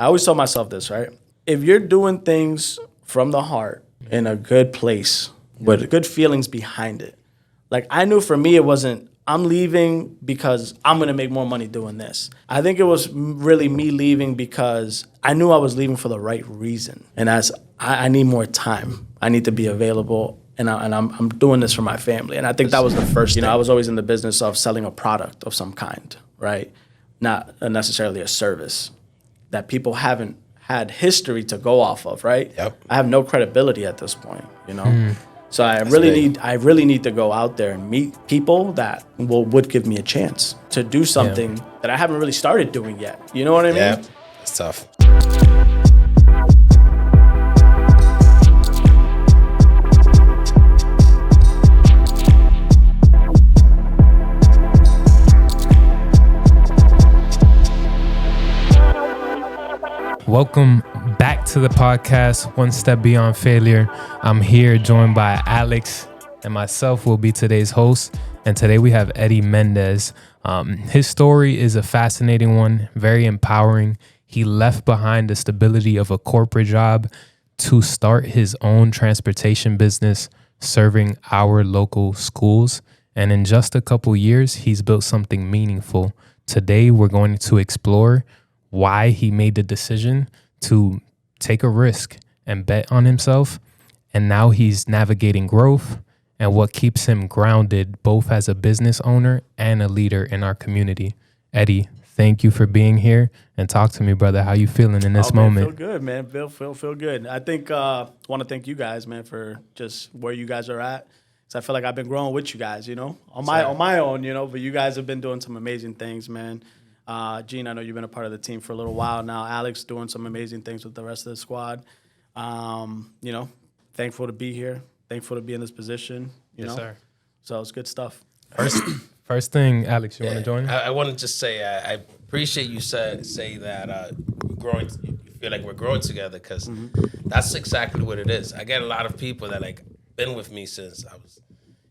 I always tell myself this, right? If you're doing things from the heart in a good place with good feelings behind it, like I knew for me, it wasn't, I'm leaving because I'm going to make more money doing this. I think it was really me leaving because I knew I was leaving for the right reason. And as I need more time, I need to be available. And I'm doing this for my family. And I think that was the first thing. I was always in the business of selling a product of some kind, right? Not necessarily a service that people haven't had history to go off of, right? Yep. I have no credibility at this point, So I really need to go out there and meet people that would give me a chance to do something that I haven't really started doing yet. You know what I mean? Yeah, it's tough. Welcome back to the podcast, One Step Beyond Failure. I'm here joined by Alex, and myself will be today's host. And today we have Eddy Mendez. His story is a fascinating one, very empowering. He left behind the stability of a corporate job to start his own transportation business, serving our local schools. And in just a couple years, he's built something meaningful. Today, we're going to explore why he made the decision to take a risk and bet on himself. And now he's navigating growth and what keeps him grounded, both as a business owner and a leader in our community. Eddy, thank you for being here, and talk to me, brother. How you feeling in this moment? Feel good, man. Feel good. I think I want to thank you guys, man, for just where you guys are at. So I feel like I've been growing with you guys, on my own, but you guys have been doing some amazing things, man. Gene, I know you've been a part of the team for a little while now. Alex doing some amazing things with the rest of the squad. Thankful to be here. Thankful to be in this position. Yes, sir. So it's good stuff. First thing, Alex, you want to join? I want to just say I appreciate you say that we're growing. You feel like we're growing together because that's exactly what it is. I get a lot of people that been with me since I was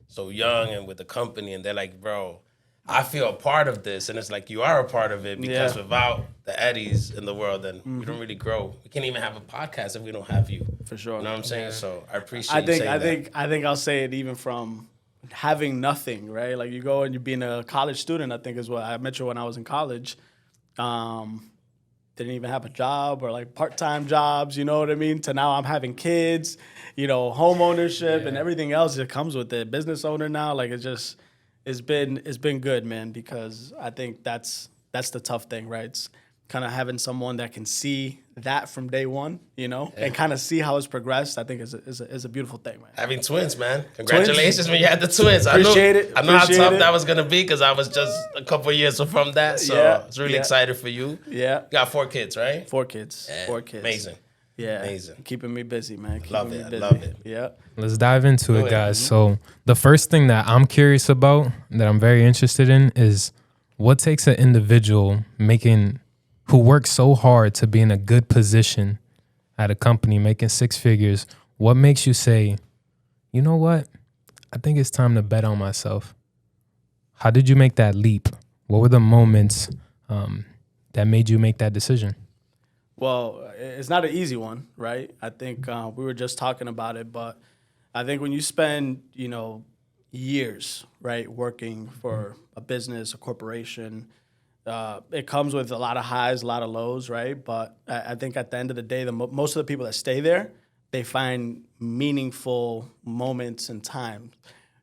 so young and with the company, and they're like, bro, I feel a part of this, and it's like you are a part of it because without the Eddys in the world, then we don't really grow. We can't even have a podcast if we don't have you. For sure. You know what I'm saying? So I appreciate you saying that. I think I'll say it even from having nothing, right? Like you go and you're being a college student, I think is what I met you when I was in college. Didn't even have a job or part-time jobs, you know what I mean? To now I'm having kids, home ownership and everything else that comes with it. Business owner now, it's been good, man, because I think that's the tough thing, right? It's kind of having someone that can see that from day one, and kind of see how it's progressed. I think is a beautiful thing, man. Having twins, man. Congratulations when you had the twins. Appreciate it. I know how tough that was gonna be because I was just a couple of years from that. So I was really excited for you. Yeah. You got 4 kids, right? 4 kids. Yeah. 4 kids. Amazing. Yeah. Amazing. Keeping me busy, man. Love it. Yeah. Let's dive into it, guys. So the first thing that I'm curious about, that I'm very interested in, is what takes an individual who works so hard to be in a good position at a company, making 6 figures. What makes you say, you know what? I think it's time to bet on myself. How did you make that leap? What were the moments that made you make that decision? Well, it's not an easy one, right? I think we were just talking about it, but I think when you spend, years, right, working for a business, a corporation, it comes with a lot of highs, a lot of lows, right? But I think at the end of the day, most of the people that stay there, they find meaningful moments and times.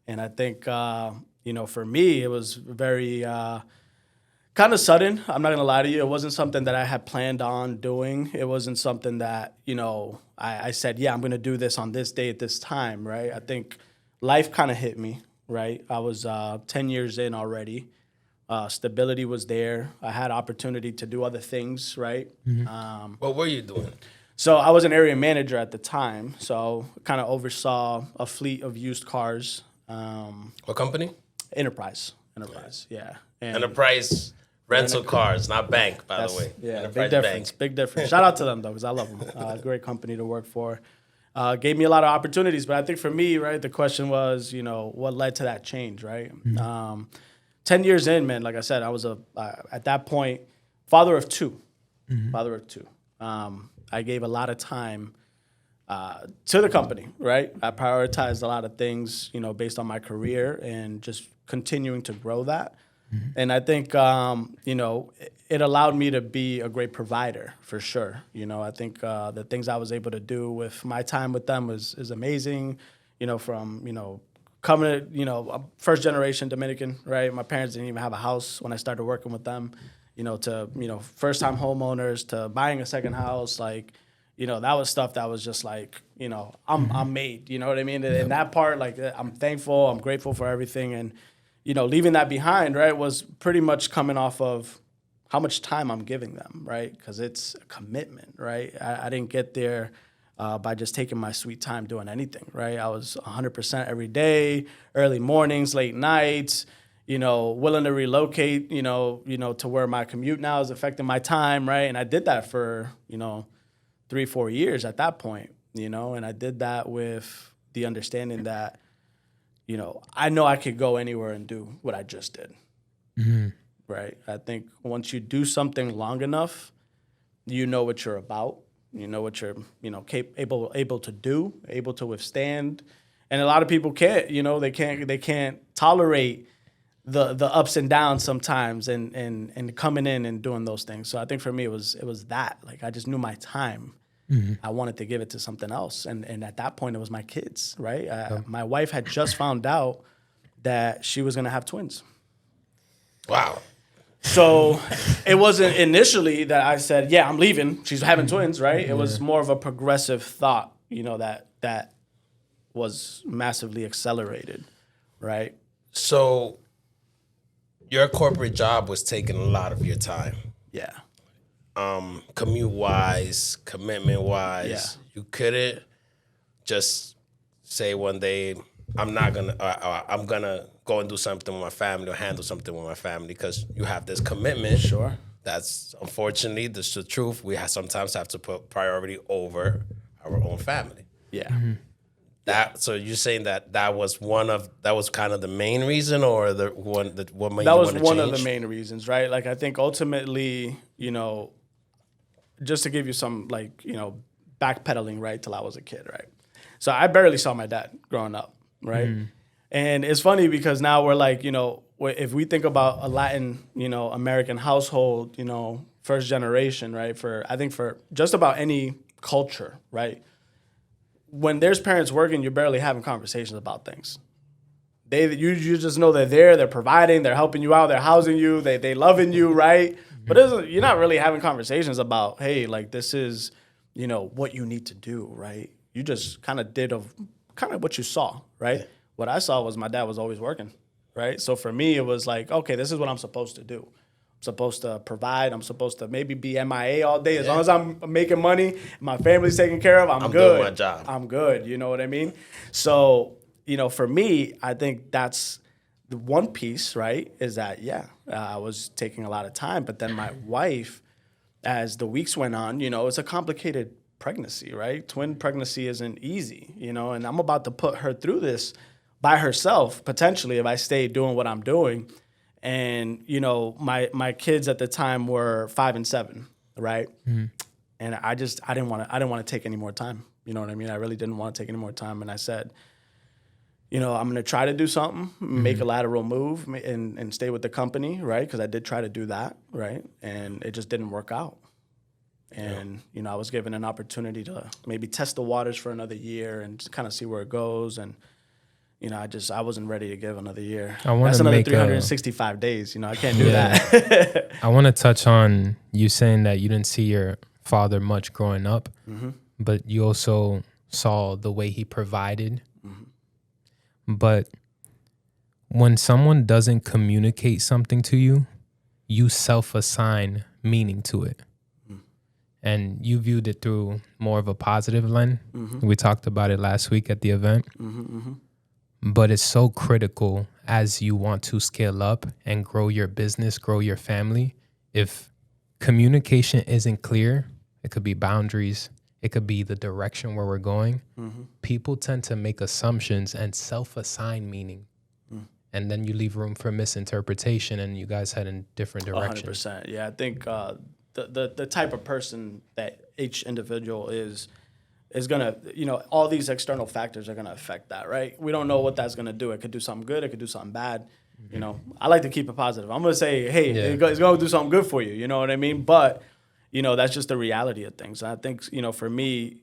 And I think, for me, it was very kind of sudden. I'm not going to lie to you. It wasn't something that I had planned on doing. It wasn't something that, I said, I'm going to do this on this day at this time, right? I think life kind of hit me, right? I was 10 years in already. Stability was there. I had opportunity to do other things, right? Mm-hmm. What were you doing? So I was an area manager at the time. So kind of oversaw a fleet of used cars. What company? Enterprise, yeah. And Enterprise rental cars, not bank, by the way. Yeah, Enterprise big difference. Shout out to them, though, because I love them. Great company to work for. Gave me a lot of opportunities. But I think for me, right, the question was, what led to that change, right? Mm-hmm. 10 years in, man, like I said, I was at that point, father of 2. Mm-hmm. Father of 2. I gave a lot of time to the company, right? I prioritized a lot of things, based on my career and just continuing to grow that. And I think, it allowed me to be a great provider for sure. I think the things I was able to do with my time with them is amazing. From coming to, I'm first generation Dominican, right? My parents didn't even have a house when I started working with them. To first time homeowners, to buying a second house, like. That was stuff that was just like, I'm made, you know what I mean? And that part, like, I'm thankful, I'm grateful for everything. And, leaving that behind, right, was pretty much coming off of how much time I'm giving them, right? Because it's a commitment, right? I didn't get there by just taking my sweet time doing anything, right? I was 100% every day, early mornings, late nights, willing to relocate, to where my commute now is affecting my time, right? And I did that for, 3-4 years at that point, and I did that with the understanding that, I know I could go anywhere and do what I just did, right? I think once you do something long enough, you know what you're about, you know what you're, able to do, able to withstand, and a lot of people can't, they can't tolerate the ups and downs sometimes, and coming in and doing those things. So I think for me it was that, like, I just knew my time. I wanted to give it to something else, and at that point it was my kids, right? My wife had just found out that she was gonna have twins. Wow. So it wasn't initially that I said, yeah, I'm leaving, she's having twins, right? It was more of a progressive thought, that was massively accelerated, right? So your corporate job was taking a lot of your time. Yeah. Commute wise, commitment wise, Yeah. you couldn't just say one day, I'm gonna go and do something with my family or handle something with my family, because you have this commitment. Sure. That's unfortunately the truth. We sometimes have to put priority over our own family. Yeah. So you're saying that was kind of the main reason, or what made That you was want to one change? of the main reasons, right? Like, I think ultimately, just to give you some, like, backpedaling, right, till I was a kid, right? So I barely saw my dad growing up, right? And it's funny because now we're like, if we think about a Latin, American household, first generation, right? I think for just about any culture, right? When there's parents working, you're barely having conversations about things. You just know they're providing, they're helping you out, they're housing you, they loving you, right? But you're not really having conversations about, hey, like, this is, what you need to do, right? You just kind of did what you saw, right? Yeah. What I saw was my dad was always working, right? So for me, it was like, okay, this is what I'm supposed to do. I'm supposed to provide. I'm supposed to maybe be MIA all day. As long as I'm making money, my family's taken care of, I'm good. Doing my job. I'm good. You know what I mean? So, for me, I think that's the one piece, right, is that, I was taking a lot of time. But then my wife, as the weeks went on, it's a complicated pregnancy, right? Twin pregnancy isn't easy, and I'm about to put her through this by herself, potentially, if I stay doing what I'm doing. And, my kids at the time were 5 and 7, right? And I didn't want to take any more time. You know what I mean? I really didn't want to take any more time. And I said, I'm going to try to do something, make a lateral move and stay with the company, right? Because I did try to do that, right? And it just didn't work out. And, I was given an opportunity to maybe test the waters for another year and just kind of see where it goes. And, I wasn't ready to give another year. That's another 365 days. I can't do that. I want to touch on you saying that you didn't see your father much growing up, but you also saw the way he provided. But when someone doesn't communicate something to you, you self-assign meaning to it. And you viewed it through more of a positive lens. We talked about it last week at the event. But it's so critical as you want to scale up and grow your business, grow your family. If communication isn't clear, it could be boundaries, it could be the direction where we're going. People tend to make assumptions and self-assign meaning. And then you leave room for misinterpretation, and you guys head in different directions. 100%. Yeah, I think the type of person that each individual is gonna, all these external factors are gonna affect that, right? We don't know what that's gonna do. It could do something good. It could do something bad. I like to keep it positive. I'm gonna say, hey, it's gonna do something good for you. You know what I mean? But that's just the reality of things. And I think for me,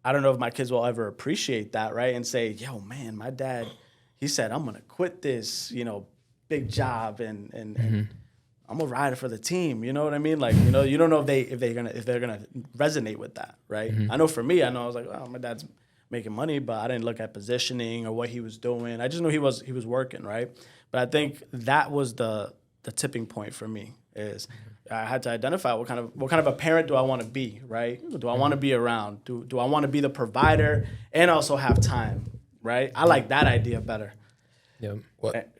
I don't know if my kids will ever appreciate that, right? And say, yo, man, my dad, he said, I'm gonna quit this, big job and I'm gonna ride for the team. You know what I mean? Like, you don't know if they're gonna resonate with that, right? I know for me, I was like, oh, my dad's making money, but I didn't look at positioning or what he was doing. I just knew he was working, right? But I think that was the tipping point for me is I had to identify what kind of a parent do I want to be, right? Do I want to be around? Do I want to be the provider and also have time, right? I like that idea better. Yeah.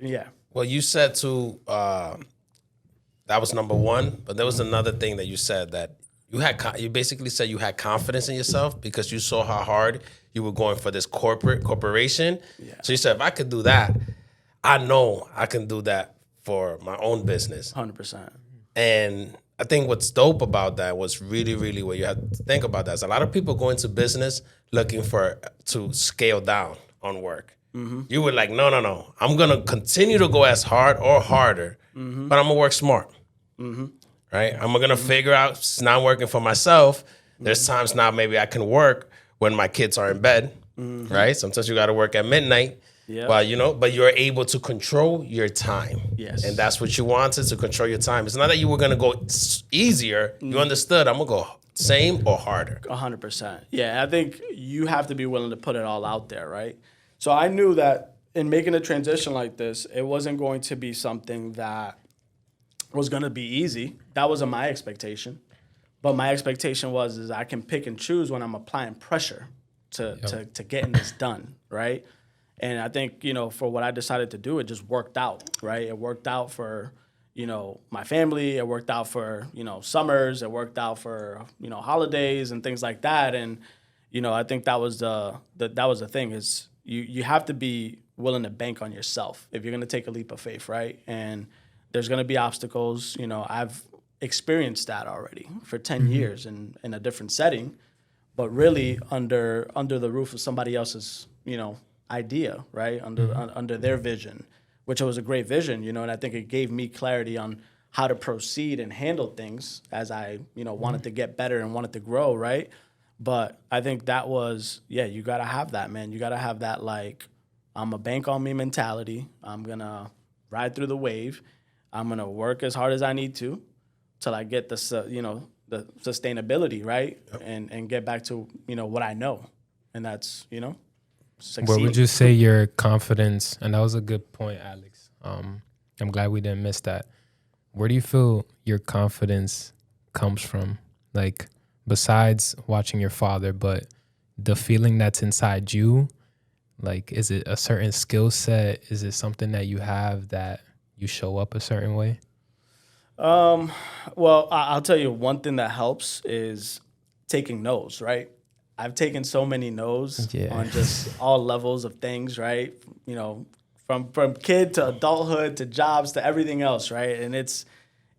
Yeah. Well, you said too, that was number one, but there was another thing that you said that you basically said you had confidence in yourself because you saw how hard you were going for this corporation. Yeah. So you said, if I could do that, I know I can do that for my own business. 100%. And I think what's dope about that was really, really what you have to think about that is a lot of people go into business looking to scale down on work. Mm-hmm. You were like, no. I'm going to continue to go as hard or harder, but I'm going to work smart. Mm-hmm. Right? I'm going to figure out it's not working for myself. There's times now maybe I can work when my kids are in bed, right? Sometimes you got to work at midnight. Yeah. Well, but you're able to control your time. Yes. And that's what you wanted, to control your time. It's not that you were going to go easier. You understood, I'm going to go same or harder. 100%. Yeah, I think you have to be willing to put it all out there, right? So I knew that in making a transition like this, it wasn't going to be something that was going to be easy. That wasn't my expectation. But my expectation is I can pick and choose when I'm applying pressure to getting this done, right? And I think, for what I decided to do, it just worked out, right? It worked out for, my family. It worked out for, summers. It worked out for, holidays and things like that. And, I think that was the thing is you have to be willing to bank on yourself if you're going to take a leap of faith, right? And there's going to be obstacles. I've experienced that already for 10 years in a different setting, but really under the roof of somebody else's, idea, right? Under their vision, which was a great vision, and I think it gave me clarity on how to proceed and handle things as I, wanted to get better and wanted to grow, right? But I think that was, you got to have that, man. You got to have that, like, I'm a bank on me mentality. I'm going to ride through the wave. I'm going to work as hard as I need to till I get the sustainability, right? Yep. And get back to, what I know. And that's, succeed. What would you say your confidence, and that was a good point, Alex. I'm glad we didn't miss that. Where do you feel your confidence comes from? Like, besides watching your father, but the feeling that's inside you, like, is it a certain skill set? Is it something that you have that you show up a certain way? Well, I'll tell you one thing that helps is taking no's, right? I've taken so many no's on just all levels of things, right? From kid to adulthood to jobs to everything else, right? And it's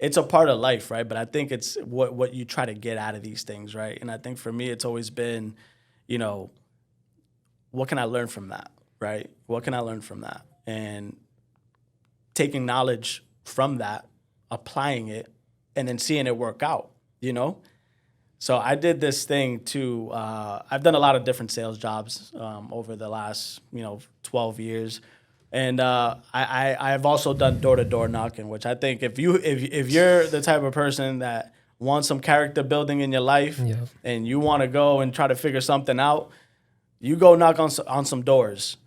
a part of life, right? But I think it's what you try to get out of these things, right? And I think for me, it's always been, what can I learn from that, right? What can I learn from that? And taking knowledge from that, applying it, and then seeing it work out, So I did this thing too. I've done a lot of different sales jobs over the last, 12 years. And I've also done door-to-door knocking, which I think if you're the type of person that wants some character building in your life and you want to go and try to figure something out, you go knock on some doors.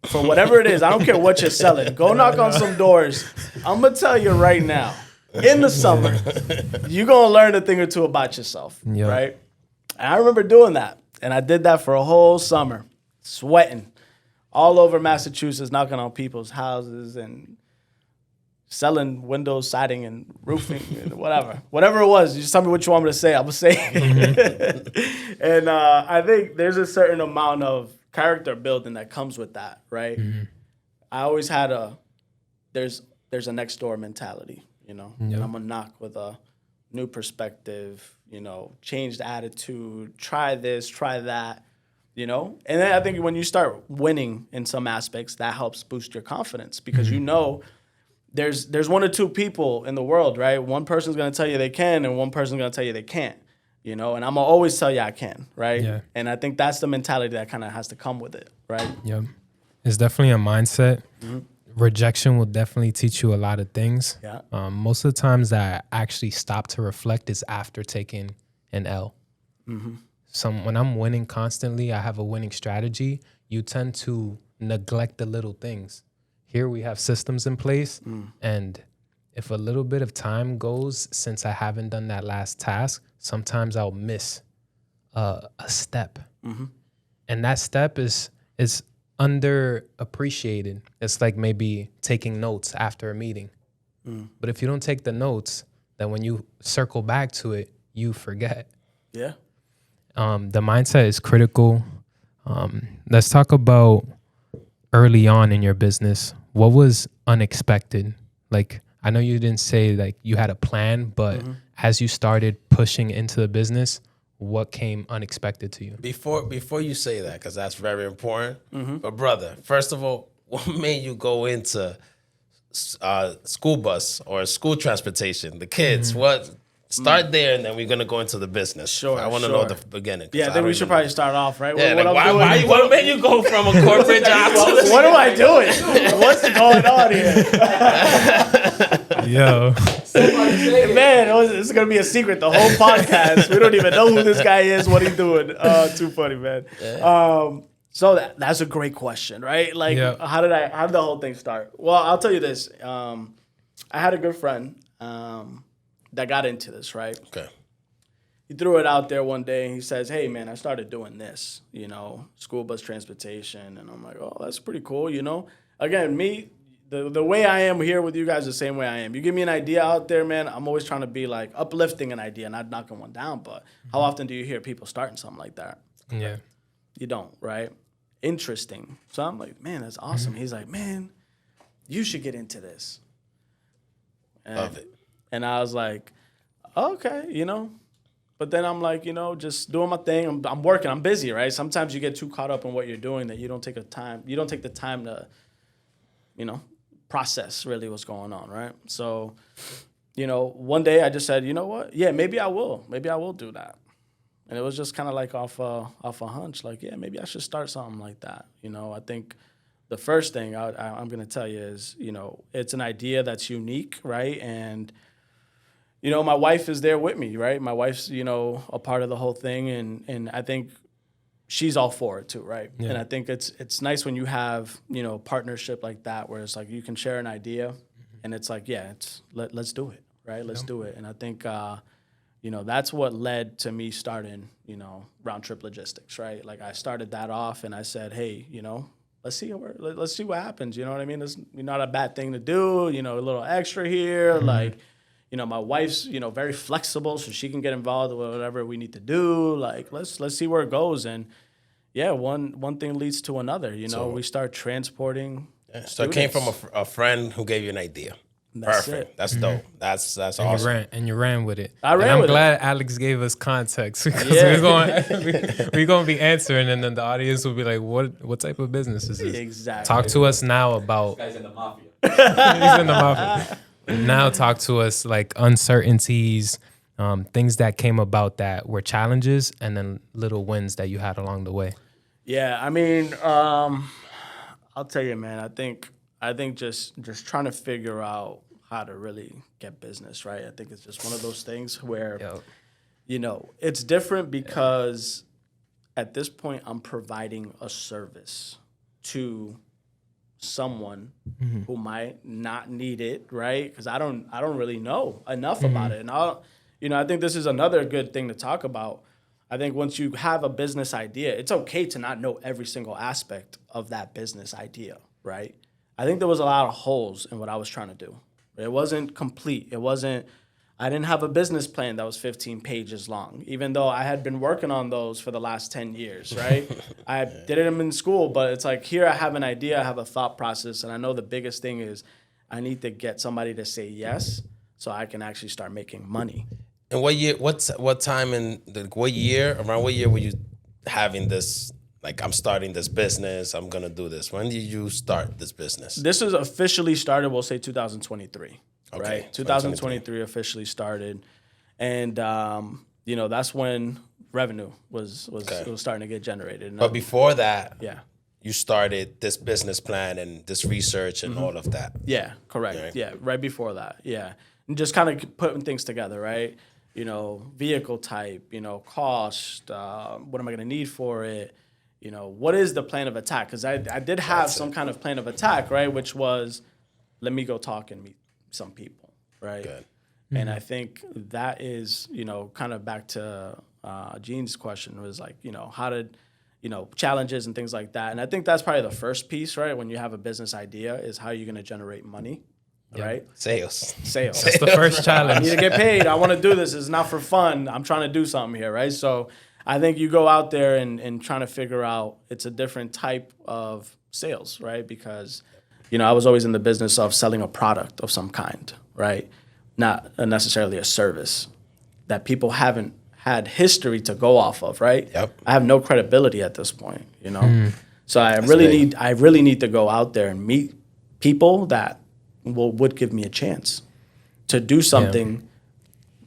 For whatever it is, I don't care what you're selling. Go knock on some doors. I'm going to tell you right now, in the summer, you're going to learn a thing or two about yourself, right? And I remember doing that. And I did that for a whole summer, sweating all over Massachusetts, knocking on people's houses and selling windows, siding, and roofing, and whatever. Whatever it was, you just tell me what you want me to say, I'm going to say it. And I think there's a certain amount of character building that comes with that, right? I always had there's a next door mentality. you know, and I'm gonna knock with a new perspective, you know, changed attitude, try this, try that, you know. And then I think when you start winning in some aspects, that helps boost your confidence because you know there's one or two people in the world, right? One person's gonna tell you they can, and one person's gonna tell you they can't, you know. And I'm gonna always tell you I can, right? Yeah. And I think that's the mentality that kind of has to come with it, right? Yep. It's definitely a mindset. Rejection will definitely teach you a lot of things. Yeah. Most of the times that I actually stop to reflect is after taking an L. When I'm winning constantly, I have a winning strategy. You tend to neglect the little things. Here we have systems in place, and if a little bit of time goes since I haven't done that last task, sometimes I'll miss a step, and that step is underappreciated. It's like maybe taking notes after a meeting. But if you don't take the notes, then when you circle back to it, you forget. Yeah. The mindset is critical. Let's talk about early on in your business. What was unexpected? Like, I know you didn't say like you had a plan, but as you started pushing into the business, what came unexpected to you? Before you say that, because that's very important. But brother, first of all, what made you go into school bus or school transportation? The kids, what? Start there, and then we're gonna go into the business. Sure, I want to know the beginning. Yeah, I think we should probably start off, right? Yeah, What like, I'm doing. what made you go from a corporate job to this? What am I doing? What's going on here? Yo. Man, this is going to be a secret the whole podcast. We don't even know who this guy is, what he's doing. Too funny, man. So that's a great question, right? Like, how did the whole thing start? Well, I'll tell you this. I had a good friend that got into this, right? Okay. He threw it out there one day and he says, hey, man, I started doing this, you know, school bus transportation. And I'm like, oh, that's pretty cool, you know? Again, the way I am here with you guys is the same way I am. You give me an idea out there, man, I'm always trying to be like uplifting an idea, not knocking one down. But how often do you hear people starting something like that? Yeah. You don't, right? Interesting. So I'm like, man, that's awesome. He's like, man, you should get into this. Love it. And I was like, okay, you know. But then I'm like, you know, just doing my thing. I'm working. I'm busy, right? Sometimes you get too caught up in what you're doing that you don't take the time to, you know, process really what's going on, right? So, you know, one day I just said, you know what? Yeah, maybe I will. Maybe I will do that. And it was just kind of like off a hunch, like, yeah, maybe I should start something like that. You know, I think the first thing I'm going to tell you is, you know, it's an idea that's unique, right? And you know, my wife is there with me, right? My wife's, you know, a part of the whole thing, and I think she's all for it too, right? Yeah. And I think it's nice when you have, you know, partnership like that, where it's like you can share an idea, and it's like, yeah, let's do it, right? Let's do it. And I think, you know, that's what led to me starting, you know, Round Trip Logistics, right? Like I started that off, and I said, hey, you know, let's see what happens. You know what I mean? It's not a bad thing to do. You know, a little extra here, like. You know, my wife's, you know, very flexible, so she can get involved with whatever we need to do. Like, let's see where it goes. And yeah, one thing leads to another. You know, we start transporting. Yeah, so it came from a friend who gave you an idea. That's Perfect. it. That's dope. That's awesome. You ran with it. I ran and I'm with glad Alex gave us context because Yeah. we're going to be answering, and then the audience will be like, what type of business is this? Exactly. Talk to us now about. This guy's in the mafia. He's in the mafia. Now talk to us like uncertainties, things that came about that were challenges, and then little wins that you had along the way. Yeah, I mean, I'll tell you, man. I think just trying to figure out how to really get business right. I think it's just one of those things where, you know, it's different because at this point I'm providing a service to someone who might not need it, right? Because I don't really know enough about it. And I think this is another good thing to talk about. I think once you have a business idea, it's okay to not know every single aspect of that business idea, right? I think there was a lot of holes in what I was trying to do. It wasn't complete. I didn't have a business plan that was 15 pages long, even though I had been working on those for the last 10 years, right? I did them in school, but it's like here I have an idea, I have a thought process, and I know the biggest thing is I need to get somebody to say yes so I can actually start making money. And what year? What year? Around what year were you having this? Like, I'm starting this business. I'm gonna do this. When did you start this business? This is officially started, we'll say 2023, Okay, right? 2023 officially started. And, that's when revenue was starting to get generated. But before that, yeah. you started this business plan and this research and all of that. Yeah, correct. Right. Yeah, right before that. Yeah. And just kind of putting things together, right? Vehicle type, cost, what am I going to need for it? What is the plan of attack? Because I did have some kind of plan of attack, right? Which was, let me go talk and meet some people, right? Good. And I think that is, kind of back to Gene's question was like, how did, challenges and things like that. And I think that's probably the first piece, right? When you have a business idea is how you're going to generate money, right? Sales. That's the first I challenge. need to get paid. I want to do this. It's not for fun. I'm trying to do something here, right? So I think you go out there and trying to figure out it's a different type of sales, right? Because, I was always in the business of selling a product of some kind, right? Not necessarily a service that people haven't had history to go off of, right? Yep. I have no credibility at this point, So I really need to go out there and meet people that would give me a chance to do something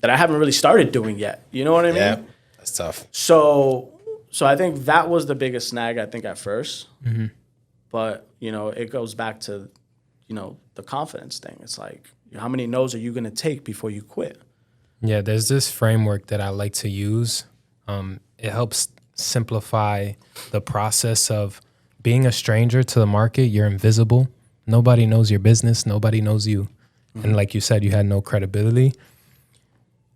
that I haven't really started doing yet. You know what I mean? Yeah, that's tough. So I think that was the biggest snag, I think, at first. Mm-hmm. But, it goes back to, the confidence thing. It's like, how many no's are you going to take before you quit? Yeah, there's this framework that I like to use. It helps simplify the process of being a stranger to the market. You're invisible. Nobody knows your business. Nobody knows you. Mm-hmm. And like you said, you had no credibility.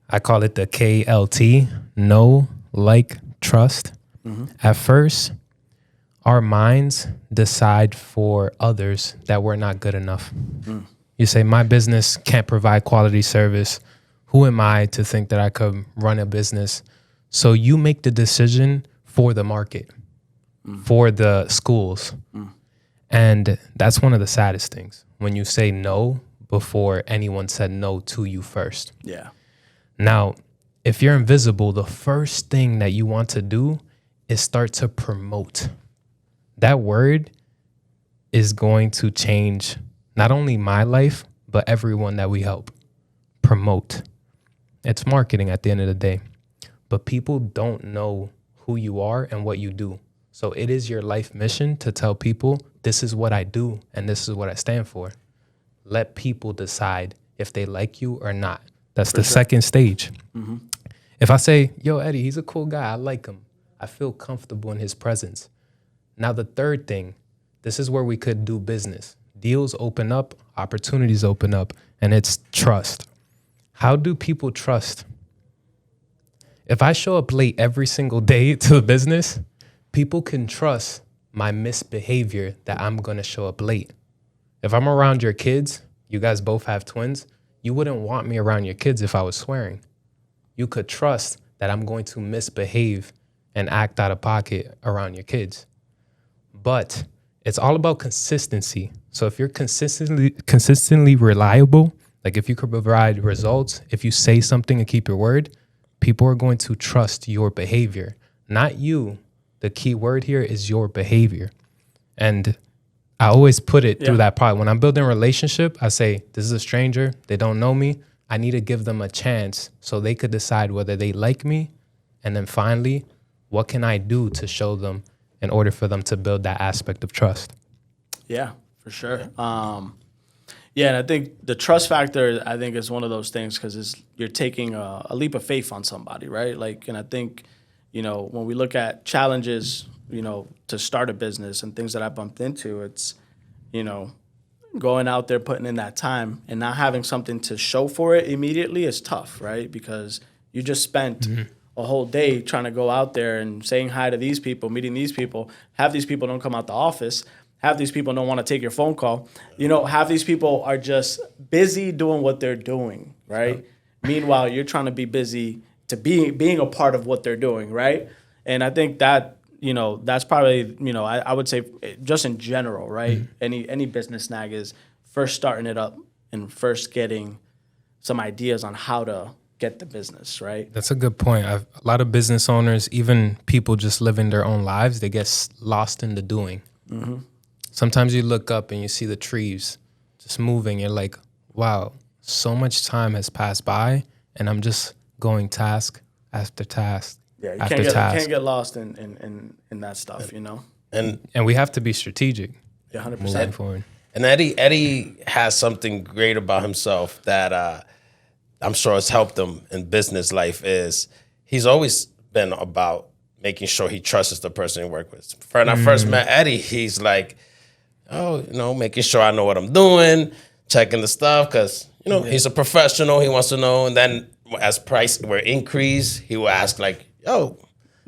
I call it the KLT, know, like, trust. Mm-hmm. At first, our minds decide for others that we're not good enough. Mm. You say, my business can't provide quality service. Who am I to think that I could run a business? So you make the decision for the market, for the schools. And that's one of the saddest things, when you say no before anyone said no to you first. Yeah. Now, if you're invisible, the first thing that you want to do is start to promote. That word is going to change not only my life, but everyone that we help. Promote. It's marketing at the end of the day. But people don't know who you are and what you do. So it is your life mission to tell people, this is what I do and this is what I stand for. Let people decide if they like you or not. That's the second stage. Mm-hmm. If I say, yo, Eddie, he's a cool guy. I like him. I feel comfortable in his presence. Now, the third thing, this is where we could do business. Deals open up, opportunities open up, and it's trust. How do people trust? If I show up late every single day to the business, people can trust my misbehavior that I'm going to show up late. If I'm around your kids, you guys both have twins, you wouldn't want me around your kids if I was swearing. You could trust that I'm going to misbehave and act out of pocket around your kids. But it's all about consistency. So if you're consistently reliable, like if you could provide results, if you say something and keep your word, people are going to trust your behavior, not you. The key word here is your behavior. And I always put it through that part. When I'm building a relationship, I say, this is a stranger. They don't know me. I need to give them a chance so they could decide whether they like me. And then finally, what can I do to show them in order for them to build that aspect of trust? Yeah, for sure. And I think the trust factor, I think, is one of those things because you're taking a leap of faith on somebody, right? Like, and I think, when we look at challenges, to start a business and things that I bumped into, it's, going out there, putting in that time and not having something to show for it immediately is tough, right? Because you just spent a whole day trying to go out there and saying hi to these people, meeting these people. Half these people don't come out the office. Half these people don't want to take your phone call. Half these people are just busy doing what they're doing, right? Meanwhile, you're trying to be busy to being a part of what they're doing, right? And I think that, that's probably, I would say just in general, right? Any business snag is first starting it up and first getting some ideas on how to get the business, right? That's a good point. A lot of business owners, even people just living their own lives, they get lost in the doing. Mm-hmm. Sometimes you look up and you see the trees just moving. You're like, wow, so much time has passed by, and I'm just going task after task. Yeah, you after can't get lost in that stuff, you know? And we have to be strategic. Yeah, 100%. Moving forward. And Eddie has something great about himself that I'm sure has helped him in business life. Is he's always been about making sure he trusts the person he works with. When I first met Eddie, he's like, oh, making sure I know what I'm doing, checking the stuff, because he's a professional. He wants to know. And then as price were increased, he will ask like, yo,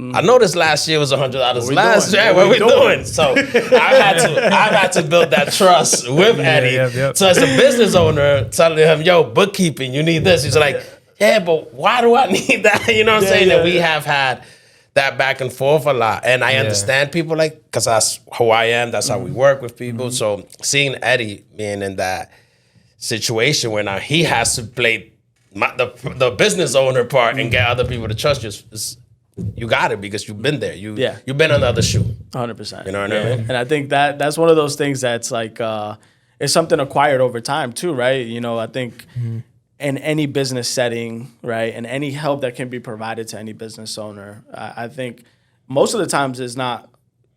I noticed last year was $100 last year. What we doing? So I've had to build that trust with Eddie. Yep. So as a business owner, telling him, yo, bookkeeping, you need this. He's like, yeah, but why do I need that? You know what I'm saying? That we have had that back and forth a lot. And I understand people because that's who I am. That's how we work with people. So seeing Eddie being in that situation where now he has to play the business owner part and get other people to trust you, you got it because you've been there. You've been on the other shoe. 100%. You know what I mean? And I think that's one of those things that's like it's something acquired over time too, right? I think in any business setting, right, and any help that can be provided to any business owner, I think most of the times is not,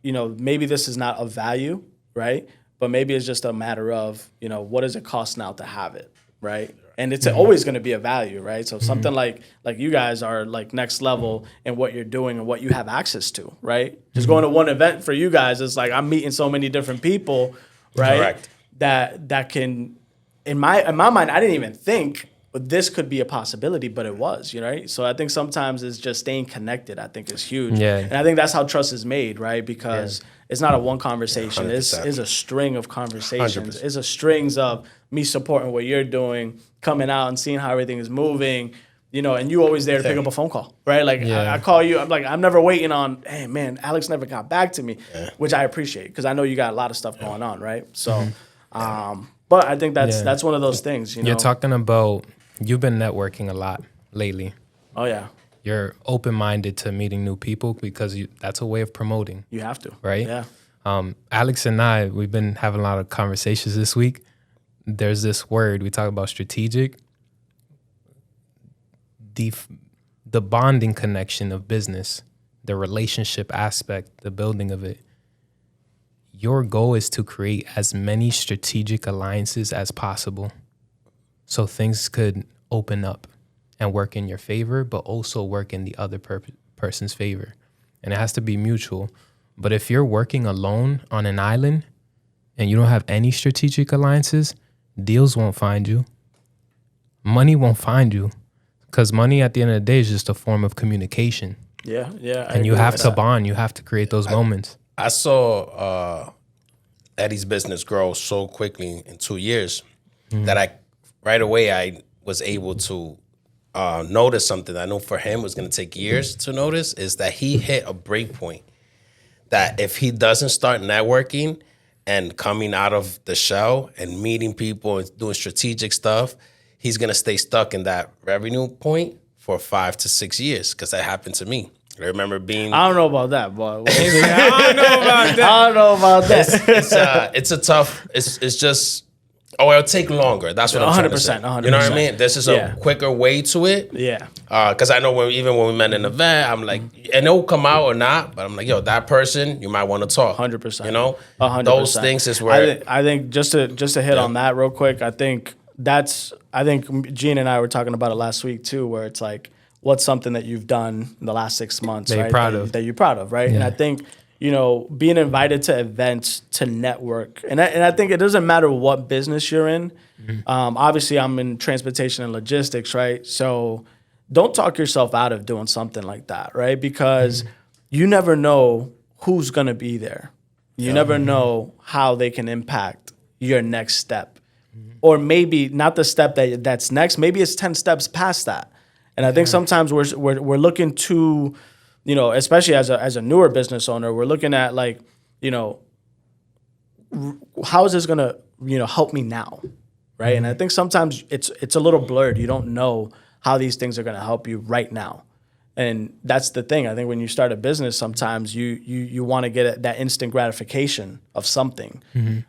maybe this is not of value, right? But maybe it's just a matter of, what does it cost now to have it, right? And it's always going to be a value, right? So something like you guys are like next level in what you're doing and what you have access to, right? Just going to one event for you guys is like I'm meeting so many different people, right? Correct. That can, in my mind, I didn't even think this could be a possibility, but it was, right? So I think sometimes it's just staying connected. I think is huge, and I think that's how trust is made, right? Because it's not a one conversation; 100%. it's a string of conversations. 100%. It's a strings of me supporting what you're doing, coming out and seeing how everything is moving, and you always there to pick up a phone call, right? Like I call you, I'm like, I'm never waiting on, hey man, Alex never got back to me, which I appreciate because I know you got a lot of stuff going on, right? So, but I think that's one of those things, You're talking about, you've been networking a lot lately. Oh yeah. You're open-minded to meeting new people because that's a way of promoting. You have to. Right? Yeah. Alex and I, we've been having a lot of conversations this week. There's this word, we talk about strategic. The bonding connection of business, the relationship aspect, the building of it. Your goal is to create as many strategic alliances as possible so things could open up and work in your favor, but also work in the other person's favor. And it has to be mutual. But if you're working alone on an island and you don't have any strategic alliances, deals won't find you. Money won't find you, because money at the end of the day is just a form of communication. Yeah. And you have to bond. You have to create those moments. I saw Eddie's business grow so quickly in 2 years that right away I was able to notice something I know for him was going to take years to notice, is that he hit a break point. That if he doesn't start networking and coming out of the shell and meeting people and doing strategic stuff, he's going to stay stuck in that revenue point for 5 to 6 years, because that happened to me. I remember being... I don't know about that, but... I don't know about that. It's a tough... It's just... Oh, it'll take longer. That's what I'm trying to say. 100%. You know what I mean? There's just a quicker way to it. Yeah. Because I know even when we met in an event, I'm like, and it'll come out or not, but I'm like, yo, that person, you might want to talk. 100%. You know? 100%. Those things is where... I think just to hit on that real quick, I think Gene and I were talking about it last week too, where it's like, what's something that you've done in the last 6 months, that right? That you're proud of, right? Yeah. And I think, being invited to events to network, and I think it doesn't matter what business you're in. Obviously, I'm in transportation and logistics, right? So don't talk yourself out of doing something like that, right? Because you never know who's going to be there. You never know how they can impact your next step. Or maybe not the step that's next, maybe it's 10 steps past that. And I think sometimes we're looking to, especially as a newer business owner, we're looking at how is this gonna, help me now, right? And I think sometimes it's a little blurred. You don't know how these things are going to help you right now. And that's the thing. I think when you start a business, sometimes you want to get that instant gratification of something,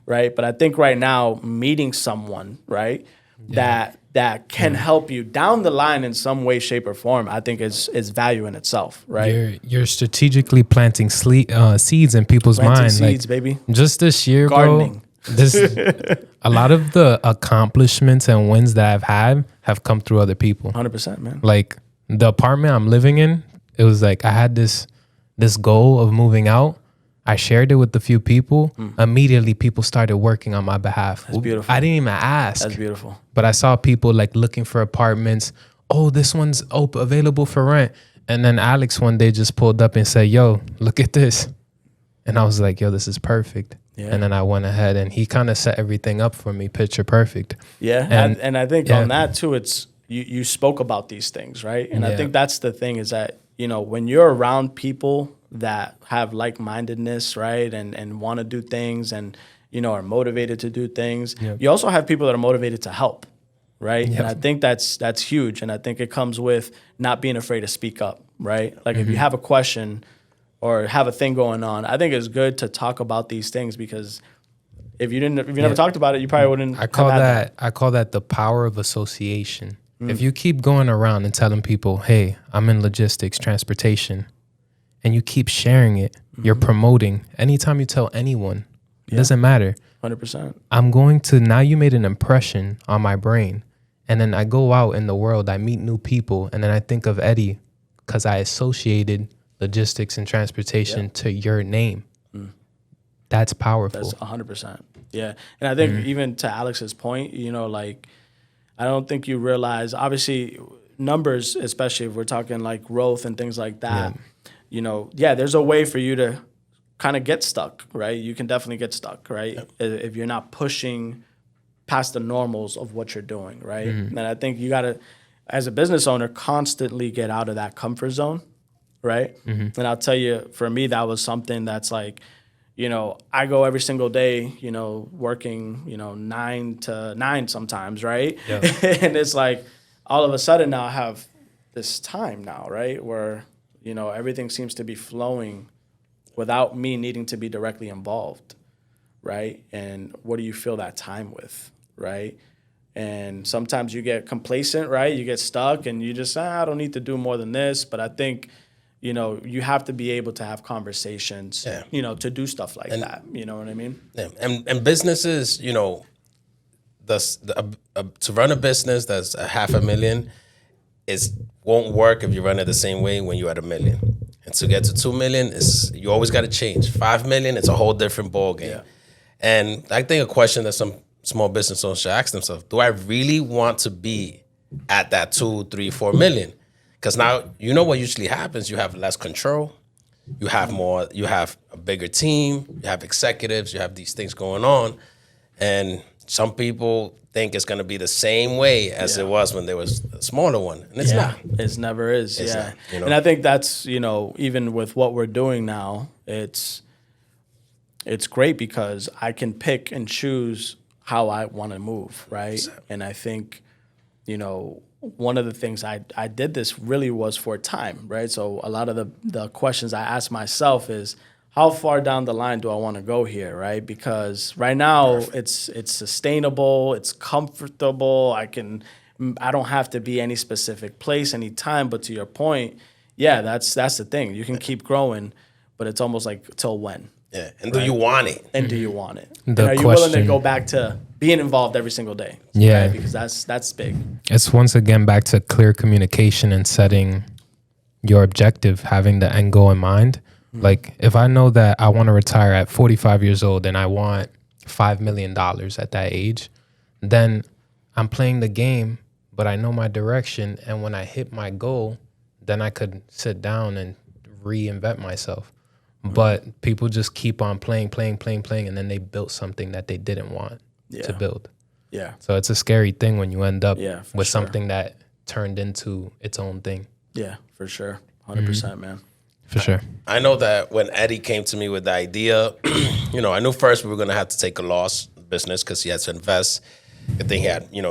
right? But I think right now, meeting someone, right, that can help you down the line in some way, shape, or form, I think is value in itself, right? You're strategically planting seeds in people's minds. Seeds, baby. Just this year, Gardening. bro. A lot of the accomplishments and wins that I've had have come through other people. 100%, man. Like the apartment I'm living in, it was like I had this goal of moving out. I shared it with a few people. Immediately, people started working on my behalf. That's beautiful. I didn't even ask. That's beautiful. But I saw people like looking for apartments. Oh, this one's available for rent. And then Alex one day just pulled up and said, yo, look at this. And I was like, yo, this is perfect. Yeah. And then I went ahead and he kind of set everything up for me, picture perfect. Yeah. And I think on that too, it's you spoke about these things, right? And I think that's the thing is that, you know, when you're around people that have like-mindedness, right, and want to do things and, you know, are motivated to do things, you also have people that are motivated to help, right? And I think that's huge. And I think it comes with not being afraid to speak up, right? Like if you have a question or have a thing going on, I think it's good to talk about these things because if you never talked about it, you probably wouldn't. I call that the power of association. If you keep going around and telling people, hey, I'm in logistics, transportation, and you keep sharing it, you're promoting. Anytime you tell anyone, it doesn't matter. 100%. I'm going to, now you made an impression on my brain. And then I go out in the world, I meet new people, and then I think of Eddy because I associated logistics and transportation to your name. That's powerful. That's 100%. Yeah. And I think even to Alex's point, you know, like, I don't think you realize, obviously, numbers, especially if we're talking like growth and things like that, you know, there's a way for you to kind of get stuck, right? You can definitely get stuck, right? If you're not pushing past the normals of what you're doing, right? And I think you got to, as a business owner, constantly get out of that comfort zone, right? And I'll tell you, for me, that was something that's like, you know, I go every single day, you know, working, you know, 9 to 9 sometimes, right? And it's like all of a sudden now I have this time now, right? Where, you know, everything seems to be flowing without me needing to be directly involved, right? And what do you fill that time with, right? And sometimes you get complacent, right? You get stuck and you just, I don't need to do more than this. But I think, you know, you have to be able to have conversations, you know, to do stuff like that. You know what I mean? Yeah. And businesses, you know, to run a business that's $500,000 won't work if you run it the same way when you're at $1 million. And to get to 2 million, you always got to change. 5 million, it's a whole different ball game. And I think a question that some small business owners should ask themselves: do I really want to be at that 2, 3, 4 million? Because now you know what usually happens. You have less control. You have a bigger team. You have executives. You have these things going on, and some people think it's going to be the same way as it was when there was a smaller one, and it's not. It never is. It's not, you know? And I think that's, you know, even with what we're doing now, it's great because I can pick and choose how I want to move, right? And I think, you know, one of the things I did this really was for time, right? So a lot of the questions I ask myself is, how far down the line do I want to go here, right? Because right now it's sustainable, it's comfortable. I don't have to be any specific place, any time. But to your point, that's the thing. You can keep growing, but it's almost like till when? Yeah. And do you want it? And do you want it? And are you willing to go back to being involved every single day? Yeah. Right? Because that's big. It's once again back to clear communication and setting your objective, having the end goal in mind. Like if I know that I want to retire at 45 years old and I want $5 million at that age, then I'm playing the game, but I know my direction. And when I hit my goal, then I could sit down and reinvent myself. But people just keep on playing, and then they built something that they didn't want to build. Yeah. So it's a scary thing when you end up with something that turned into its own thing. Yeah, for sure. 100%, man. For sure. I know that when Eddy came to me with the idea, you know, I knew first we were going to have to take a loss business because he had to invest. I think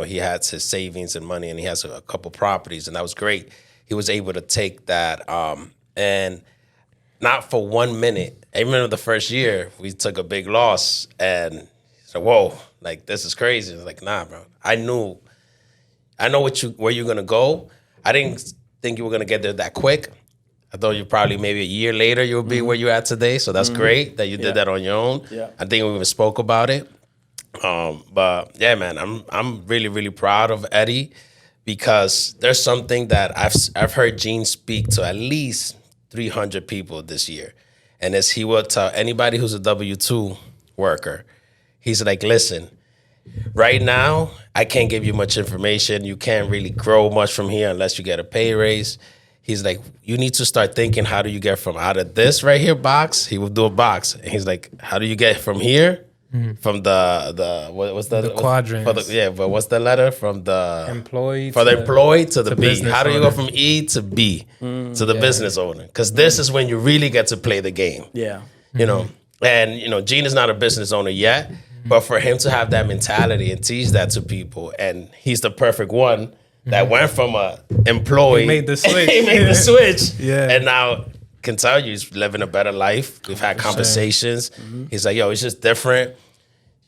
he had his savings and money, and he has a couple properties, and that was great. He was able to take that, and not for 1 minute. I remember the first year we took a big loss, and so whoa, like this is crazy. It's like, nah, bro. I know where you're gonna go. I didn't think you were gonna get there that quick. I thought you probably maybe a year later you would be where you're at today. So that's great that you did that on your own. Yeah. I think we even spoke about it. But yeah, man, I'm really, really proud of Eddy, because there's something that I've heard Gene speak to at least 300 people this year. And as he will tell anybody who's a W-2 worker, he's like, listen, right now, I can't give you much information. You can't really grow much from here unless you get a pay raise. He's like, you need to start thinking, how do you get from out of this right here box? He will do a box. And he's like, how do you get from here? From what's the quadrants. But what's the letter from the employee to the B? How do you go owner. from E to B to the business owner? Because this is when you really get to play the game. Yeah. You know, and Gene is not a business owner yet, but for him to have that mentality and teach that to people, and he's the perfect one that went from a employee. He made the switch. He made the switch. Yeah. And now can tell you he's living a better life. We've had conversations. He's like, yo, it's just different.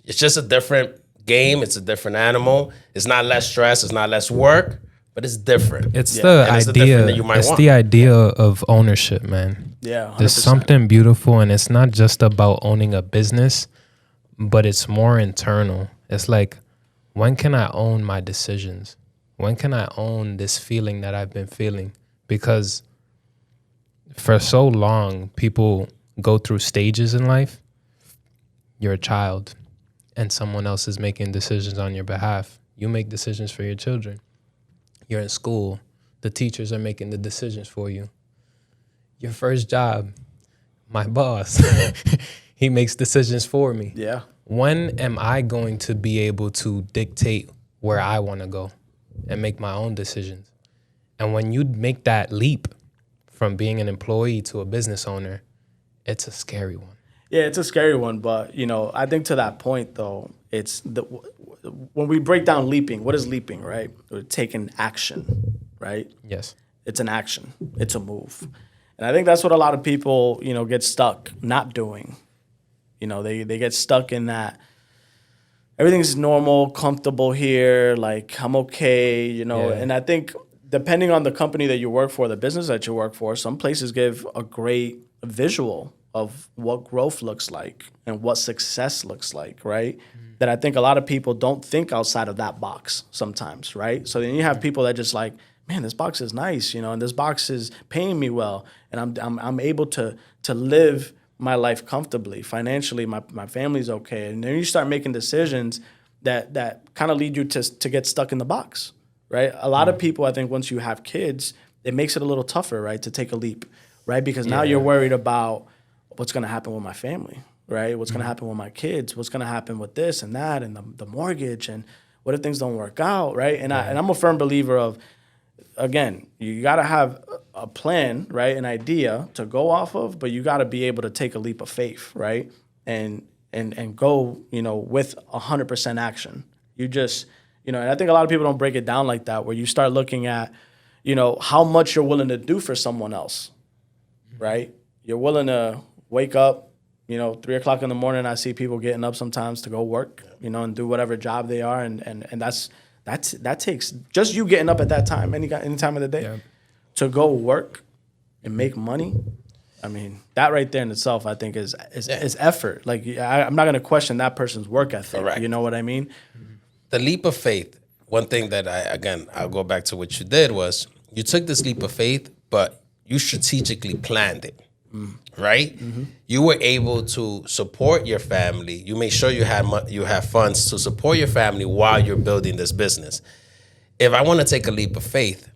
It's just a different game. It's a different animal. It's not less stress. It's not less work, but it's different. It's the And idea. that you might It's want. the idea of ownership, man. Yeah. 100%. There's something beautiful, and it's not just about owning a business, but it's more internal. It's like, when can I own my decisions? When can I own this feeling that I've been feeling? Because for so long, people go through stages in life. You're a child, and someone else is making decisions on your behalf. You make decisions for your children. You're in school. The teachers are making the decisions for you. Your first job, my boss, he makes decisions for me. Yeah. When am I going to be able to dictate where I want to go and make my own decisions? And when you make that leap from being an employee to a business owner, it's a scary one. Yeah, it's a scary one, but I think to that point though, it's when we break down leaping. What is leaping, right? We're taking action, right? Yes. It's an action. It's a move, and I think that's what a lot of people, get stuck not doing. They get stuck in that everything's normal, comfortable here, like I'm okay, And I think depending on the company that you work for, the business that you work for, some places give a great visual of what growth looks like and what success looks like, right? That I think a lot of people don't think outside of that box sometimes, right? So then you have people that just like, man, this box is nice, and this box is paying me well, and I'm able to live my life comfortably, financially, my family's okay. And then you start making decisions that kind of lead you to get stuck in the box, right? A lot of people, I think, once you have kids, it makes it a little tougher, right, to take a leap, right? Because now you're worried about what's going to happen with my family, right? What's going to happen with my kids? What's going to happen with this and that and the mortgage? And what if things don't work out, right? And I'm a firm believer of, again, you got to have a plan, right, an idea to go off of, but you got to be able to take a leap of faith, right, and go, with 100% action. You just, and I think a lot of people don't break it down like that, where you start looking at, how much you're willing to do for someone else, right? You're willing to wake up, 3:00 in the morning. I see people getting up sometimes to go work, and do whatever job they are, and that takes just you getting up at that time, any time of the day, to go work and make money. I mean, that right there in itself, I think is effort. Like I'm not gonna question that person's work ethic. Correct. You know what I mean? The leap of faith. One thing that I'll go back to what you did was you took this leap of faith, but you strategically planned it. Right? You were able to support your family. You made sure you have funds to support your family while you're building this business. If I want to take a leap of faith,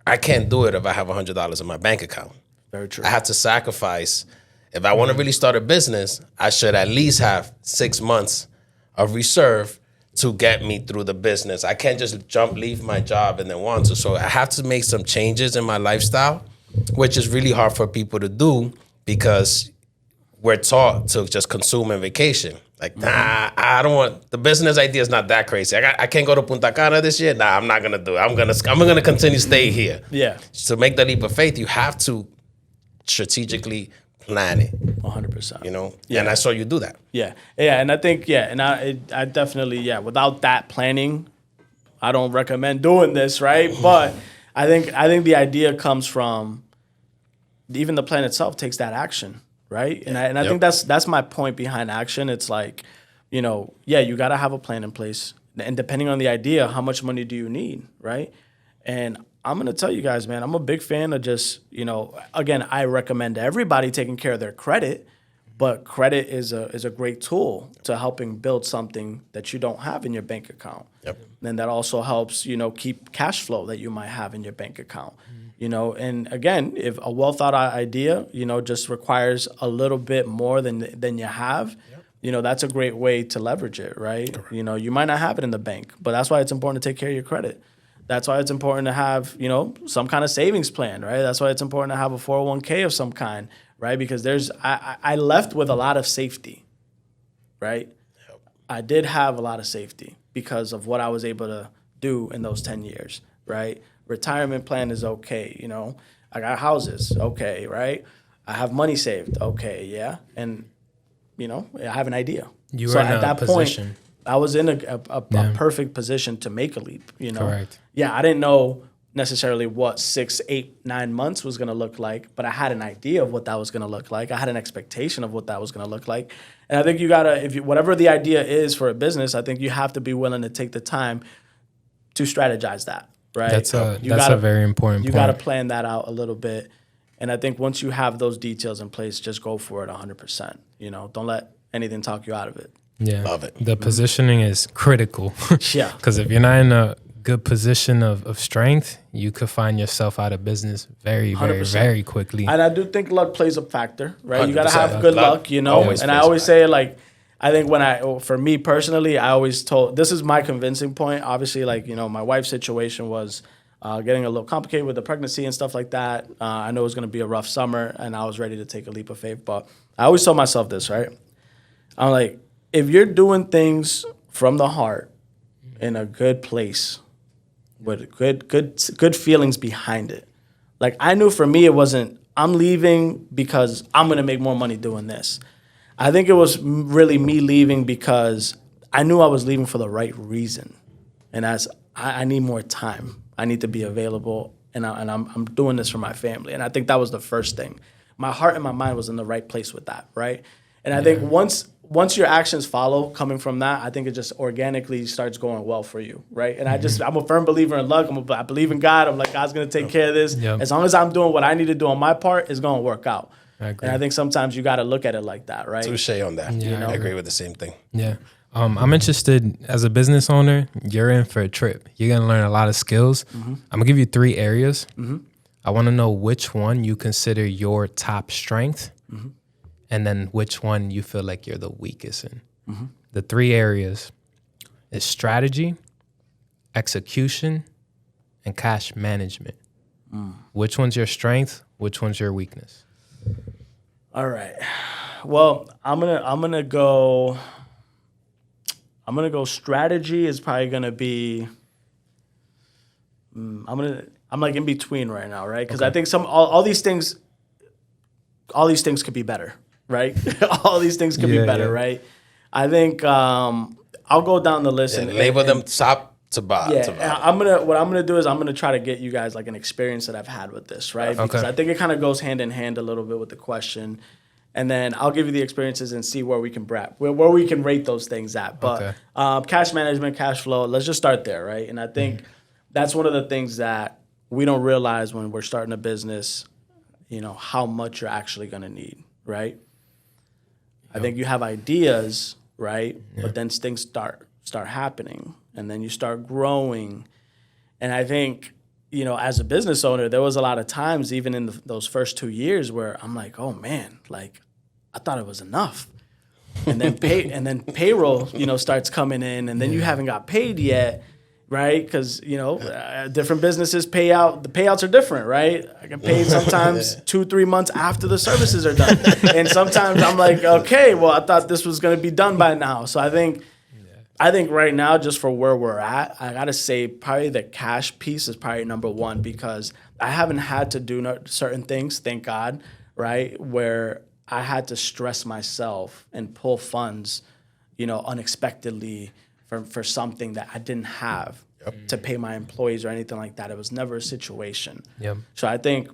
I can't do it if I have $100 in my bank account. Very true. I have to sacrifice. If I want to really start a business, I should at least have 6 months of reserve to get me through the business. I can't just leave my job and then want to. So I have to make some changes in my lifestyle, which is really hard for people to do because we're taught to just consume and vacation. Like, nah, I don't want, the business idea is not that crazy. I can't go to Punta Cana this year. Nah, I'm not gonna do it. I'm gonna continue to stay here. Yeah. To make that leap of faith, you have to strategically plan it. 100%. You know, Yeah. and I saw you do that. Yeah, and I think I definitely without that planning, I don't recommend doing this, right? But I think the idea comes from even the plan itself takes that action, right? And I think that's my point behind action. It's like, you got to have a plan in place, and depending on the idea, how much money do you need, right? And I'm gonna tell you guys, man, I'm a big fan of just, again, I recommend everybody taking care of their credit. But credit is a great tool to helping build something that you don't have in your bank account. Yep. And that also helps, keep cash flow that you might have in your bank account. And again, if a well thought out idea, just requires a little bit more than you have, that's a great way to leverage it, right? Correct. You might not have it in the bank, but that's why it's important to take care of your credit. That's why it's important to have, some kind of savings plan, right? That's why it's important to have a 401k of some kind. Right, because I left with a lot of safety, right? Yep. I did have a lot of safety because of what I was able to do in those 10 years, right? Retirement plan is okay, I got houses, okay, right? I have money saved, okay, yeah, and I have an idea. You were in at a that position. point, I was in a perfect position to make a leap, Correct. Yeah, I didn't know necessarily what 6, 8, 9 months was going to look like, but I had an idea of what that was going to look like. I had an expectation of what that was going to look like. And I think you got to, whatever the idea is for a business, I think you have to be willing to take the time to strategize that, right? That's a very important point. You got to plan that out a little bit. And I think once you have those details in place, just go for it 100%. Don't let anything talk you out of it. Yeah. Love it. The positioning is critical. Yeah. Because if you're not in a good position of strength, you could find yourself out of business very, very, 100%. very quickly. And I do think luck plays a factor, right? You got to 100%. have good luck, Always and I always say, like, I think for me personally, I always told, this is my convincing point. Obviously, like, my wife's situation was getting a little complicated with the pregnancy and stuff like that. I know it was going to be a rough summer, and I was ready to take a leap of faith. But I always told myself this, right? I'm like, if you're doing things from the heart in a good place, with good feelings behind it. Like, I knew for me, it wasn't, I'm leaving because I'm going to make more money doing this. I think it was really me leaving because I knew I was leaving for the right reason. And I need more time. I need to be available, and I'm doing this for my family. And I think that was the first thing. My heart and my mind was in the right place with that, right? And I think once your actions follow coming from that, I think it just organically starts going well for you, right? And I'm a firm believer in luck. I believe in God. I'm like, God's going to take care of this. Yep. As long as I'm doing what I need to do on my part, it's going to work out. I agree. And I think sometimes you got to look at it like that, right? Touche on that. Yeah, I agree with the same thing. Yeah. I'm interested, as a business owner, you're in for a trip. You're going to learn a lot of skills. Mm-hmm. I'm going to give you 3 areas. Mm-hmm. I want to know which one you consider your top strength. Mm-hmm. And then which one you feel like you're the weakest in. Mm-hmm. The 3 areas is strategy, execution, and cash management. Which one's your strength? Which one's your weakness? All right. Well, I'm gonna go strategy is probably gonna be I'm like in between right now, right? Because I think all these things could be better. Right? All these things could be better, right? I think I'll go down the list and label them top to bottom. Yeah, what I'm gonna do is I'm gonna try to get you guys like an experience that I've had with this, right? Okay. Because I think it kind of goes hand in hand a little bit with the question, and then I'll give you the experiences and see where we can rate those things at. But cash management, cash flow, let's just start there, right? And I think that's one of the things that we don't realize when we're starting a business. How much you're actually gonna need, right? I think you have ideas, right? Yeah. But then things start happening, and then you start growing. And I think, as a business owner, there was a lot of times, even in those first 2 years, where I'm like, oh man, like I thought it was enough. And then payroll, starts coming in, and then you haven't got paid yet, right? Because, different businesses pay out. The payouts are different, right? I get paid sometimes 2-3 months after the services are done. And sometimes I'm like, okay, well, I thought this was going to be done by now. So I think right now, just for where we're at, I got to say probably the cash piece is probably number one, because I haven't had to do certain things, thank God, right, where I had to stress myself and pull funds, unexpectedly for something that I didn't have to pay my employees or anything like that. It was never a situation. Yep. So I think,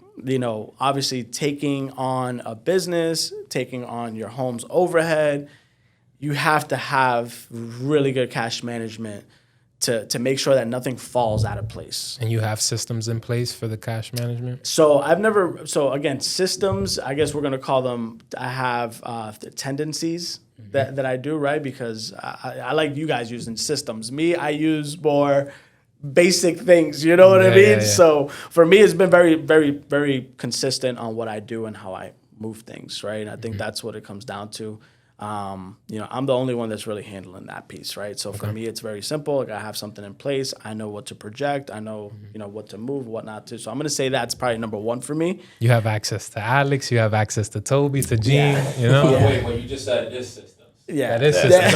obviously taking on a business, taking on your home's overhead, you have to have really good cash management to make sure that nothing falls out of place. And you have systems in place for the cash management? So again, systems, I guess we're going to call them, I have tendencies that I do, right? Because I like you guys using systems. Me, I use more basic things, you know what I mean? Yeah. So for me, it's been very, very, very consistent on what I do and how I move things, right? And I think that's what it comes down to. I'm the only one that's really handling that piece, right? So for me, it's very simple. Like, I have something in place. I know what to project. I know, what to move, what not to. So I'm going to say that's probably number one for me. You have access to Alex. You have access to Toby, to Gene, Wait, what you just said is systems. Yeah. That is systems.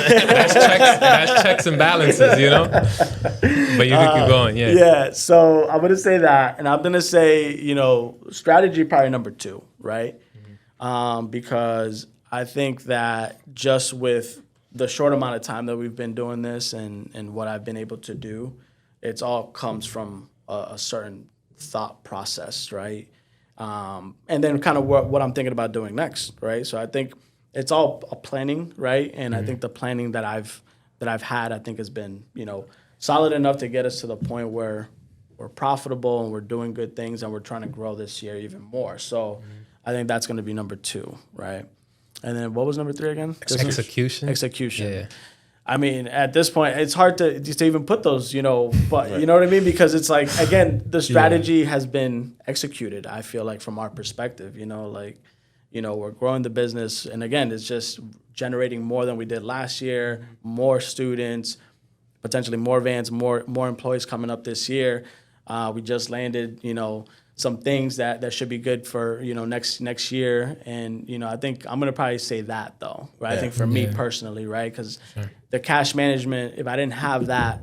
That's checks and balances, But you can keep going, yeah. Yeah, so I'm going to say that. And I'm going to say, strategy probably number two, right? Because I think that just with the short amount of time that we've been doing this and what I've been able to do, it's all comes from a certain thought process, right? And then kind of what I'm thinking about doing next, right? So I think it's all a planning, right? And I think the planning that I've had, I think has been, solid enough to get us to the point where we're profitable and we're doing good things and we're trying to grow this year even more. So I think that's going to be number two, right? And then what was number three again? Execution. Yeah. I mean, at this point, it's hard to even put those, but you know what I mean? Because it's like, again, the strategy has been executed, I feel like, from our perspective, we're growing the business. And again, it's just generating more than we did last year, more students, potentially more vans, more employees coming up this year. We just landed, some things that should be good for, next year. And, I think I'm going to probably say that, though, right? I think for me personally, right? Because the cash management, if I didn't have that,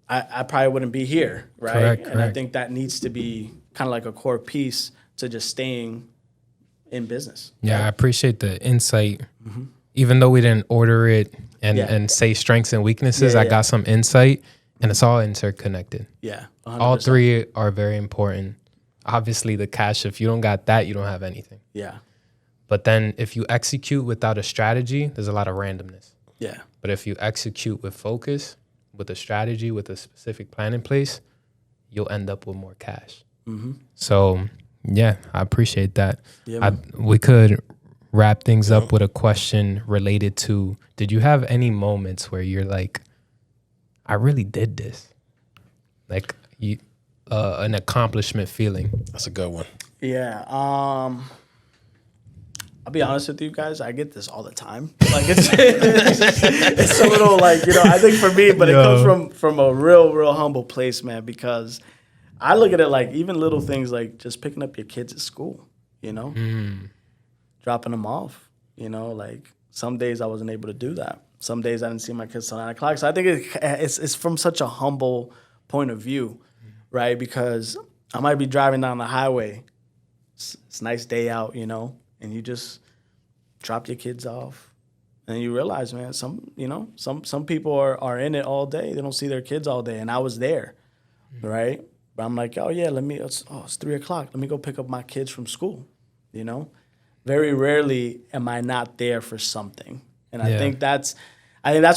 I probably wouldn't be here, right? Correct. I think that needs to be kind of like a core piece to just staying in business. Yeah, I appreciate the insight. Even though we didn't order it and say strengths and weaknesses, I got some insight, and it's all interconnected. Yeah, 100%. All three are very important. Obviously, the cash, if you don't got that, you don't have anything. Yeah. But then if you execute without a strategy, there's a lot of randomness. Yeah. But if you execute with focus, with a strategy, with a specific plan in place, you'll end up with more cash. So, yeah, I appreciate that. Yeah, we could wrap things up with a question related to, did you have any moments where you're like, I really did this? Like, an accomplishment feeling. That's a good one. Yeah. I'll be honest with you guys. I get this all the time. Like it's a little like, I think for me, but it comes from a real humble place, man, because I look at it like even little things like just picking up your kids at school, dropping them off, like some days I wasn't able to do that. Some days I didn't see my kids till 9 o'clock. So I think it's from such a humble point of view. Right, because I might be driving down the highway. It's a nice day out, and you just drop your kids off, and you realize, man, some people are in it all day. They don't see their kids all day, and I was there, right? But I'm like, oh yeah, it's 3 o'clock. Let me go pick up my kids from school. Very rarely am I not there for something, and I think that's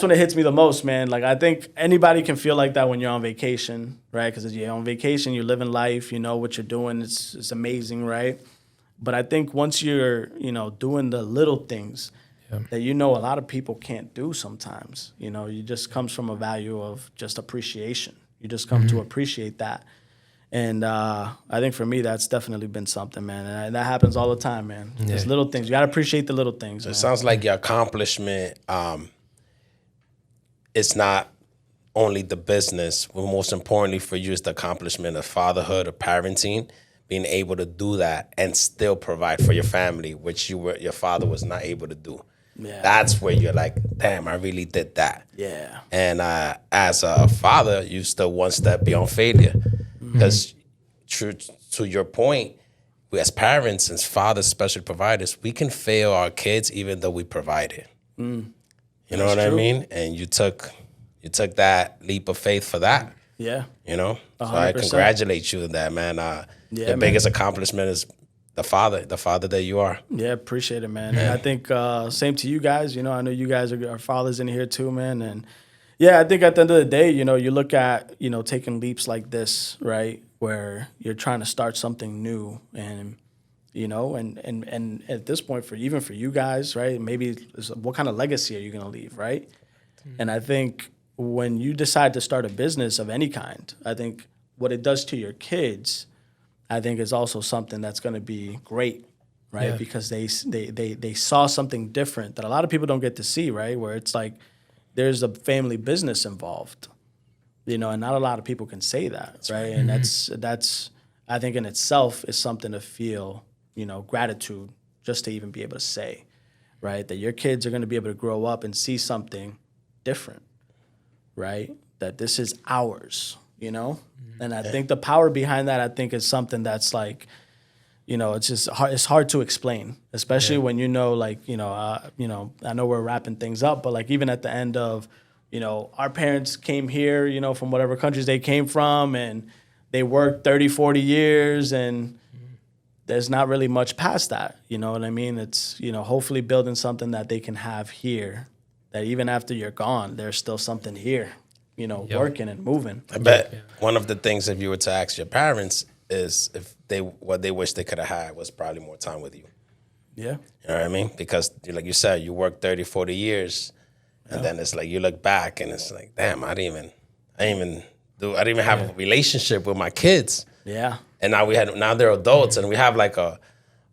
when it hits me the most, man. Like, I think anybody can feel like that when you're on vacation, right? Because you're on vacation, you're living life, you know what you're doing. It's amazing, right? But I think once you're, doing the little things that a lot of people can't do sometimes, you just comes from a value of just appreciation. You just come to appreciate that. And I think for me, that's definitely been something, man. And that happens all the time, man. Just little things. You got to appreciate the little things, man. It sounds like your accomplishment, it's not only the business, but most importantly for you is the accomplishment of fatherhood or parenting, being able to do that and still provide for your family, which your father was not able to do. Yeah. That's where you're like, damn, I really did that. Yeah. And as a father, you still one step beyond failure. Because true to your point, we as parents and fathers, special providers, we can fail our kids even though we provided. You know what I mean? And you took that leap of faith for that. Yeah. You know? So 100%. I congratulate you on that, man. The biggest accomplishment is the father that you are. Yeah, appreciate it, man. And I think same to you guys. You know, I know you guys are fathers in here too, man. And yeah, I think at the end of the day, you know, you look at, you know, taking leaps like this, right, where you're trying to start something new, and you know, and at this point, for you guys, right, maybe what kind of legacy are you going to leave, right? And I think when you decide to start a business of any kind, I think what it does to your kids, I think is also something that's going to be great, right? Yeah. Because they saw something different that a lot of people don't get to see, right? Where it's like there's a family business involved, you know, and not a lot of people can say that, right? And that's I think in itself is something to feel, you know, gratitude just to even be able to say, right? That your kids are going to be able to grow up and see something different, right? That this is ours, you know? And I think the power behind that, I think, is something that's like, you know, it's just hard, it's hard to explain, especially when you know, like, you know, I know we're wrapping things up, but like even at the end of, you know, our parents came here, you know, from whatever countries they came from, and they worked 30, 40 years, and there's not really much past that, you know what I mean? It's, you know, hopefully building something that they can have here, that even after you're gone, there's still something here, you know, working and moving. I bet one of the things, if you were to ask your parents, is if what they wish they could have had was probably more time with you. Yeah. You know what I mean? Because like you said, you worked 30, 40 years, and then it's like you look back and it's like, damn, I didn't even have a relationship with my kids. Yeah. And now they're adults, and we have like a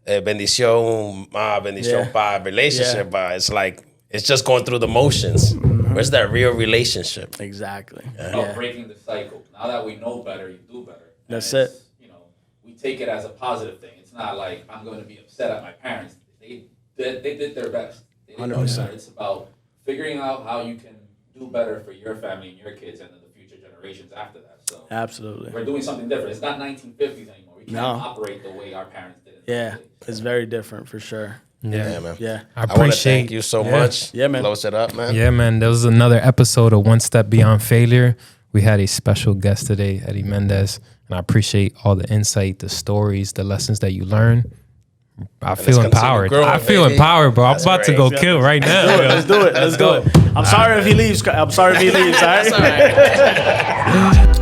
bendición ma, bendición pa relationship, but it's like it's just going through the motions. Where's that real relationship? Exactly. About breaking the cycle. Now that we know better, you do better. That's And it. You know, we take it as a positive thing. It's not like I'm going to be upset at my parents. They did their best. They did their 100%. best. It's about figuring out how you can do better for your family and your kids and then the future generations after that. So Absolutely. we're doing something different. It's not 1950s anymore. We can't No. operate the way our parents did. Yeah. It's very different for sure. Yeah, man. Yeah. I I want to appreciate thank you so much. Yeah, man. Close it up, man. Yeah, man. There was another episode of One Step Beyond Failure. We had a special guest today, Eddy Mendez, and I appreciate all the insight, the stories, the lessons that you learn. I feel continue empowered. growing, I feel baby. empowered, bro. That's I'm about to go great. kill right now. Let's do it. Let's do it. I'm sorry if he leaves. I'm sorry if he leaves. All right. That's all right.